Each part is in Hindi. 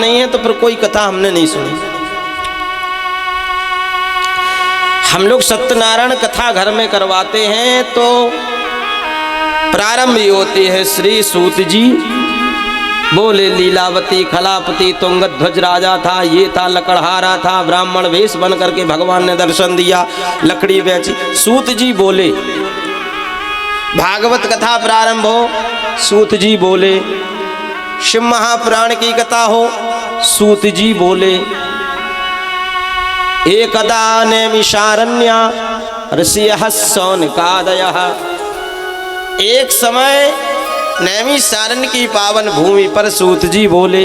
नहीं है तो फिर कोई कथा हमने नहीं सुनी। हम लोग सत्यनारायण कथा घर में करवाते हैं तो प्रारंभ होती है श्री सूत जी बोले लीलावती खलापति तुंगध्वज राजा था, ये था लकड़हारा था, ब्राह्मण वेश बन करके भगवान ने दर्शन दिया, लकड़ी बेची। सूत जी बोले, भागवत कथा प्रारंभ हो, सूत जी बोले, शिव महापुराण की कथा हो, सूत जी बोले, एकदा नैमिषारण्य ऋषियः सौनकादयः। एक समय नैमिषारण्य की पावन भूमि पर सूत जी बोले।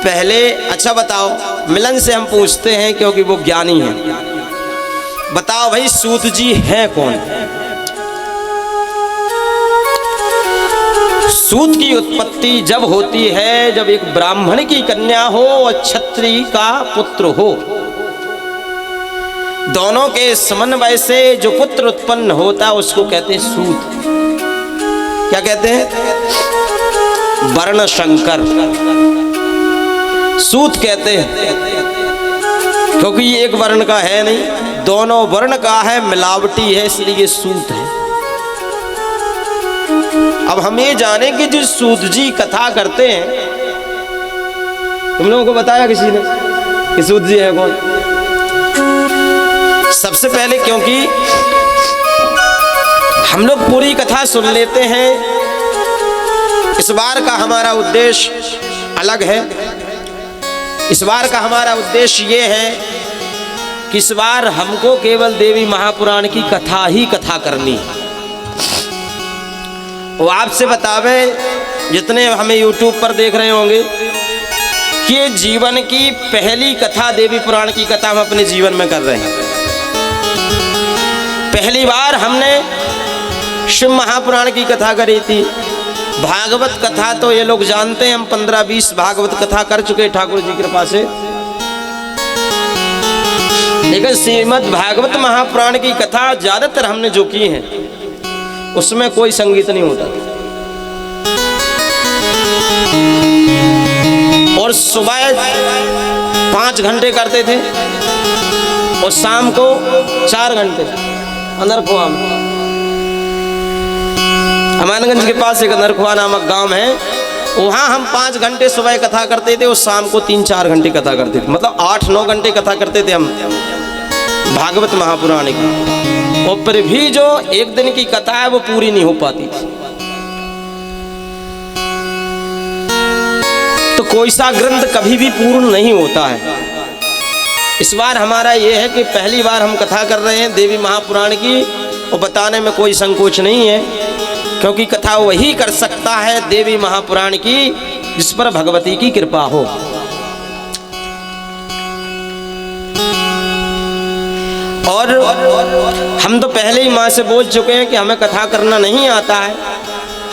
पहले अच्छा बताओ, मिलन से हम पूछते हैं क्योंकि वो ज्ञानी है। बताओ भाई सूत जी हैं कौन? सूत की उत्पत्ति जब होती है जब एक ब्राह्मण की कन्या हो और क्षत्रिय का पुत्र हो, दोनों के समन्वय से जो पुत्र उत्पन्न होता है उसको कहते हैं सूत। क्या कहते हैं? वर्ण शंकर सूत कहते हैं, क्योंकि ये एक वर्ण का है नहीं, दोनों वर्ण का है, मिलावटी है, इसलिए सूत है। अब हम ये जाने कि जो सूत जी कथा करते हैं, तुम लोगों को बताया किसी ने कि सूत जी है कौन? सबसे पहले क्योंकि हम लोग पूरी कथा सुन लेते हैं, इस बार का हमारा उद्देश्य अलग है। इस बार का हमारा उद्देश्य ये है कि इस बार हमको केवल देवी महापुराण की कथा ही कथा करनी है। वो आपसे बतावे, जितने हमें YouTube पर देख रहे होंगे, कि जीवन की पहली कथा देवी पुराण की कथा हम अपने जीवन में कर रहे हैं। पहली बार हमने शिव महापुराण की कथा करी थी। भागवत कथा तो ये लोग जानते हैं, हम 15-20 भागवत कथा कर चुके ठाकुर जी की कृपा से, लेकिन श्रीमद् भागवत महापुराण की कथा ज्यादातर हमने जो की है उसमें कोई संगीत नहीं होता। और सुबह 5 घंटे करते थे और शाम को 4 घंटे अनरखुआ में। हमानगंज के पास एक अनरखुआ नामक गांव है, वहां हम 5 घंटे सुबह कथा करते थे और शाम को 3-4 घंटे कथा करते थे। मतलब 8-9 घंटे कथा करते थे हम भागवत महापुराण की। और फिर भी जो एक दिन की कथा है वो पूरी नहीं हो पाती थी। तो कोई सा ग्रंथ कभी भी पूर्ण नहीं होता है। इस बार हमारा ये है कि पहली बार हम कथा कर रहे हैं देवी महापुराण की, और बताने में कोई संकोच नहीं है, क्योंकि कथा वही कर सकता है देवी महापुराण की जिस पर भगवती की कृपा हो। और हम तो पहले ही माँ से बोल चुके हैं कि हमें कथा करना नहीं आता है,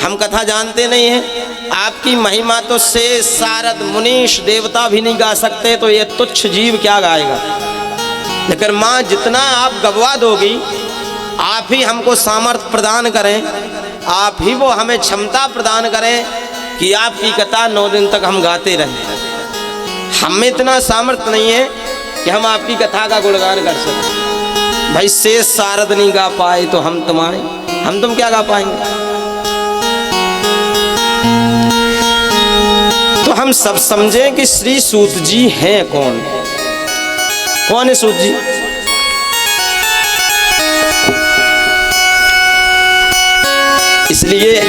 हम कथा जानते नहीं हैं। आपकी महिमा तो शेष सारद मुनीश देवता भी नहीं गा सकते, तो ये तुच्छ जीव क्या गाएगा। लेकिन माँ जितना आप गवा दोगी, आप ही हमको सामर्थ्य प्रदान करें, आप ही वो हमें क्षमता प्रदान करें कि आपकी कथा 9 दिन तक हम गाते रहें। हमें इतना सामर्थ्य नहीं है कि हम आपकी कथा का गुणगान कर सकें। भाई शेष सारद नहीं गा पाए तो हम तुम क्या गा पाएंगे? तो हम सब समझें कि श्री सूत जी हैं कौन? कौन है सूत जी? इसलिए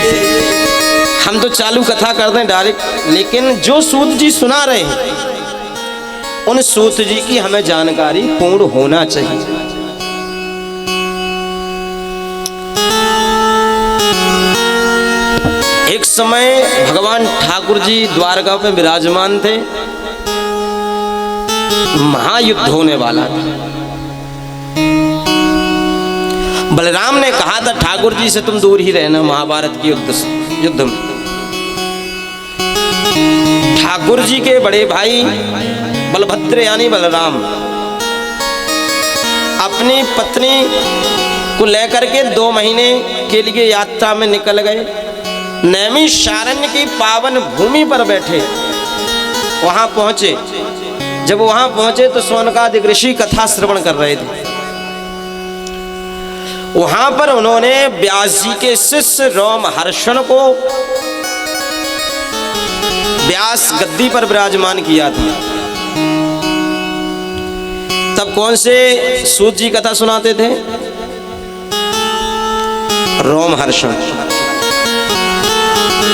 हम तो चालू कथा कर दें डायरेक्ट, लेकिन जो सूत जी सुना रहे हैं उन सूत जी की हमें जानकारी पूर्ण होना चाहिए। एक समय भगवान ठाकुर जी द्वारका में विराजमान थे, महायुद्ध होने वाला था। बलराम ने कहा था ठाकुर जी से तुम दूर ही रहना महाभारत की युद्ध में। ठाकुर जी के बड़े भाई बलभद्र यानी बलराम अपनी पत्नी को लेकर के 2 महीने के लिए यात्रा में निकल गए। नैमिषारण्य की पावन भूमि पर बैठे वहां पहुंचे। जब वहां पहुंचे तो शौनकादिक ऋषि कथा श्रवण कर रहे थे। वहां पर उन्होंने व्यास जी के शिष्य रोमहर्षण को व्यास गद्दी पर विराजमान किया था। तब कौन से सूत जी कथा सुनाते थे? रोमहर्षण।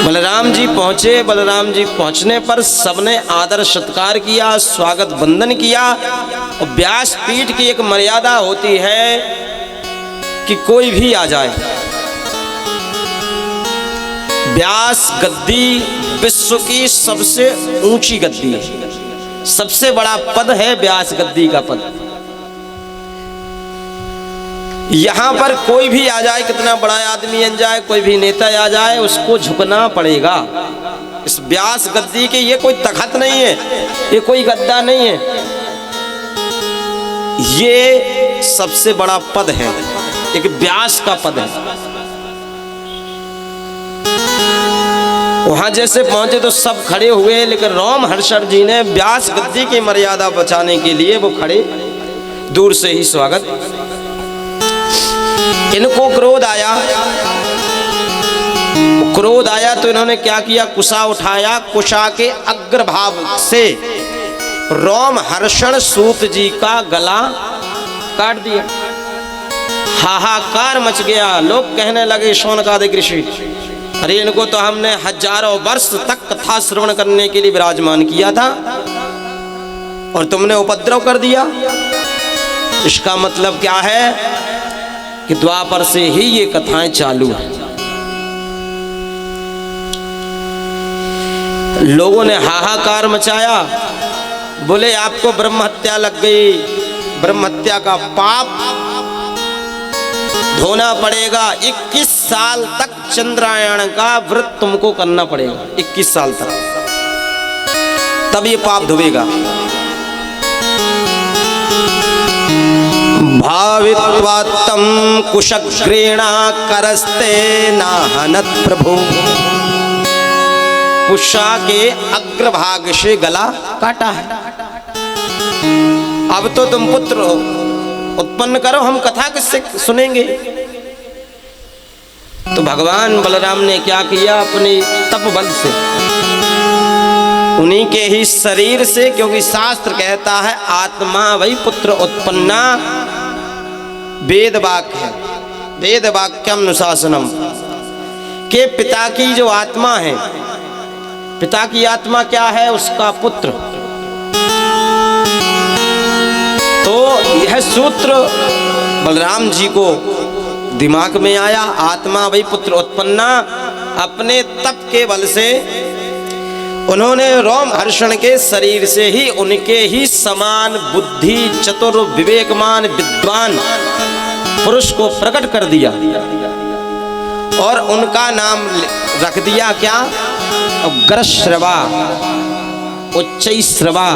बलराम जी पहुंचे। बलराम जी पहुंचने पर सबने आदर सत्कार किया, स्वागत वंदन किया। और व्यास पीठ की एक मर्यादा होती है कि कोई भी आ जाए। व्यास गद्दी विश्व की सबसे ऊंची गद्दी है, सबसे बड़ा पद है व्यास गद्दी का पद। यहां पर कोई भी आ जाए, कितना बड़ा आदमी आ जाए, कोई भी नेता आ जाए, उसको झुकना पड़ेगा। इस व्यास गद्दी के ये कोई तखत नहीं है, ये कोई गद्दा नहीं है, ये सबसे बड़ा पद है, एक व्यास का पद है। वहां जैसे पहुंचे तो सब खड़े हुए, लेकिन रोमहर्षण जी ने व्यास गद्दी की मर्यादा बचाने के लिए वो खड़े, दूर से ही स्वागत। इनको क्रोध आया। क्रोध आया तो इन्होंने क्या किया? कुशा उठाया। कुशा के अग्रभाग से रोमहर्षण सूत जी का गला काट दिया। हाहाकार मच गया। लोग कहने लगे शौनकादिक ऋषि, अरे इनको तो हमने हजारों वर्ष तक कथा श्रवण करने के लिए विराजमान किया था और तुमने उपद्रव कर दिया। इसका मतलब क्या है कि द्वापर से ही ये कथाएं चालू हैं। लोगों ने हाहाकार मचाया, बोले आपको ब्रह्म हत्या लग गई, ब्रह्म हत्या का पाप धोना पड़ेगा। 21 साल तक चंद्रायण का व्रत तुमको करना पड़ेगा, 21 साल तक, तब ये पाप धोएगा। भावित्वात्तम कुशग्रेणा करस्ते नाहनत प्रभु। कुशा के अग्रभाग से गला काटा है। अब तो तुम पुत्र उत्पन्न करो, हम कथा किससे सुनेंगे? तो भगवान बलराम ने क्या किया? अपने तप बल से, उन्हीं के ही शरीर से, क्योंकि शास्त्र कहता है आत्मा वही पुत्र उत्पन्ना, वेद वाक्य है, वेद वाक्यम अनुशासनम, के पिता की जो आत्मा है, पिता की आत्मा क्या है? उसका पुत्र। तो यह सूत्र बलराम जी को दिमाग में आया, आत्मा वही पुत्र उत्पन्ना। अपने तप के बल से उन्होंने रोमहर्षण के शरीर से ही उनके ही समान बुद्धि, चतुर, विवेकमान, विद्वान पुरुष को प्रकट कर दिया और उनका नाम रख दिया क्या? उग्रश्रवा, उच्चैश्रवा,